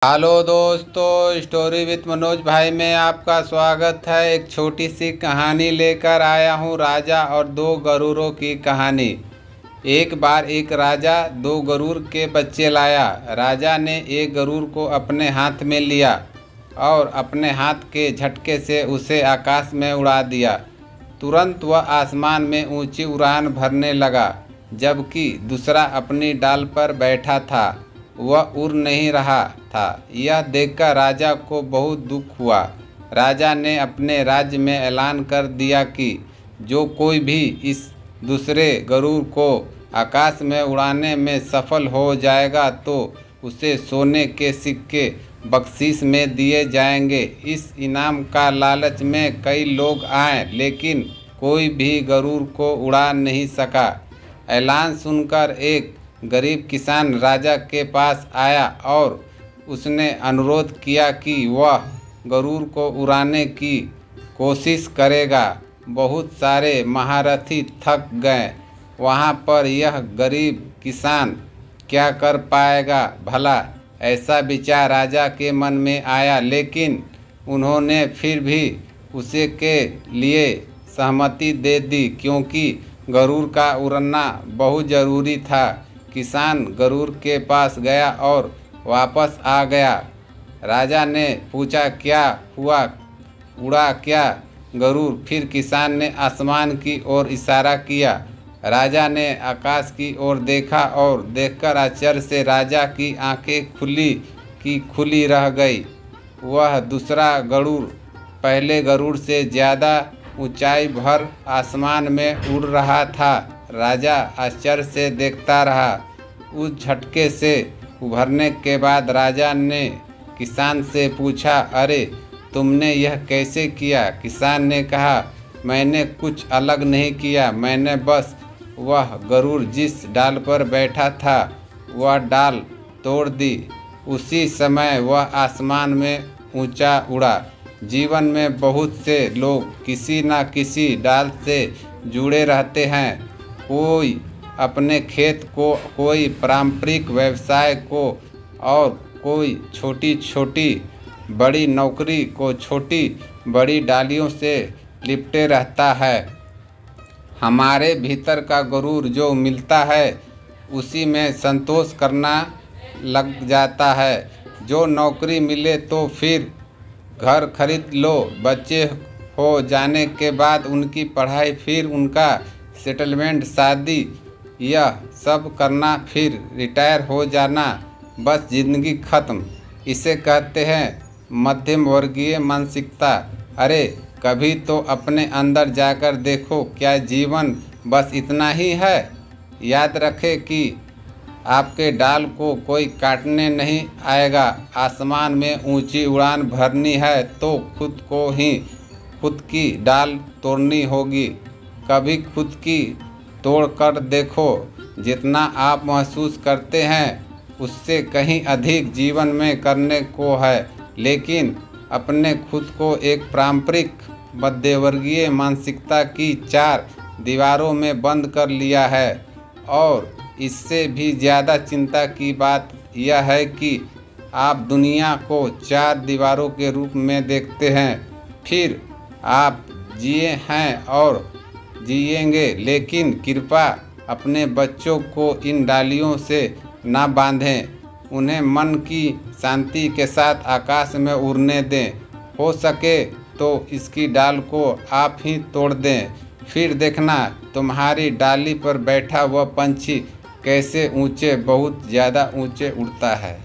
Hello दोस्तों, story with Manoj भाई में आपका स्वागत है। एक छोटी सी कहानी लेकर आया हूँ, राजा और दो गरुड़ों की कहानी। एक बार एक राजा दो गरुड़ के बच्चे लाया। राजा ने एक गरुड़ को अपने हाथ में लिया और अपने हाथ के झटके से उसे आकाश में उड़ा दिया। तुरंत वह आसमान में ऊंची उड़ान भरने लगा, जबकि दूसरा अपनी डाल पर बैठा था, वह उड़ नहीं रहा था। यह देखकर राजा को बहुत दुख हुआ। राजा ने अपने राज्य में ऐलान कर दिया कि जो कोई भी इस दूसरे गरुड़ को आकाश में उड़ाने में सफल हो जाएगा तो उसे सोने के सिक्के बख्शीश में दिए जाएंगे। इस इनाम का लालच में कई लोग आए, लेकिन कोई भी गरुड़ को उड़ा नहीं सका। ऐलान सुनकर एक गरीब किसान राजा के पास आया और उसने अनुरोध किया कि वह गरुड़ को उड़ाने की कोशिश करेगा। बहुत सारे महारथी थक गए वहाँ पर। यह गरीब किसान क्या कर पाएगा भला, ऐसा विचार राजा के मन में आया, लेकिन उन्होंने फिर भी उसे के लिए सहमति दे दी, क्योंकि गरुड़ का उड़ना बहुत ज़रूरी था। किसान गरुड़ के पास गया और वापस आ गया। राजा ने पूछा, क्या हुआ, उड़ा क्या गरुड़? फिर किसान ने आसमान की ओर इशारा किया। राजा ने आकाश की ओर देखा और देखकर आश्चर्य से राजा की आंखें खुली की खुली रह गई। वह दूसरा गरुड़ पहले गरुड़ से ज़्यादा ऊंचाई भर आसमान में उड़ रहा था। राजा आश्चर्य से देखता रहा। उस झटके से उभरने के बाद राजा ने किसान से पूछा, अरे तुमने यह कैसे किया? किसान ने कहा, मैंने कुछ अलग नहीं किया, मैंने बस वह गरुड़ जिस डाल पर बैठा था वह डाल तोड़ दी। उसी समय वह आसमान में ऊंचा उड़ा। जीवन में बहुत से लोग किसी न किसी डाल से जुड़े रहते हैं। कोई अपने खेत को, कोई पारंपरिक व्यवसाय को और कोई छोटी छोटी बड़ी नौकरी को छोटी बड़ी डालियों से लिपटे रहता है। हमारे भीतर का गुरूर जो मिलता है उसी में संतोष करना लग जाता है। जो नौकरी मिले तो फिर घर खरीद लो, बच्चे हो जाने के बाद उनकी पढ़ाई, फिर उनका सेटलमेंट, शादी, यह सब करना, फिर रिटायर हो जाना, बस ज़िंदगी ख़त्म। इसे कहते हैं मध्यम वर्गीय मानसिकता। अरे कभी तो अपने अंदर जाकर देखो, क्या जीवन बस इतना ही है? याद रखें कि आपके डाल को कोई काटने नहीं आएगा। आसमान में ऊंची उड़ान भरनी है तो खुद को ही खुद की डाल तोड़नी होगी। कभी खुद की तोड़ कर देखो। जितना आप महसूस करते हैं उससे कहीं अधिक जीवन में करने को है, लेकिन अपने खुद को एक पारंपरिक मध्यवर्गीय मानसिकता की चार दीवारों में बंद कर लिया है। और इससे भी ज़्यादा चिंता की बात यह है कि आप दुनिया को चार दीवारों के रूप में देखते हैं। फिर आप जिए हैं और जिएंगे, लेकिन कृपया अपने बच्चों को इन डालियों से ना बांधें। उन्हें मन की शांति के साथ आकाश में उड़ने दें। हो सके तो इसकी डाल को आप ही तोड़ दें, फिर देखना तुम्हारी डाली पर बैठा वह पंछी कैसे ऊंचे, बहुत ज़्यादा ऊंचे उड़ता है।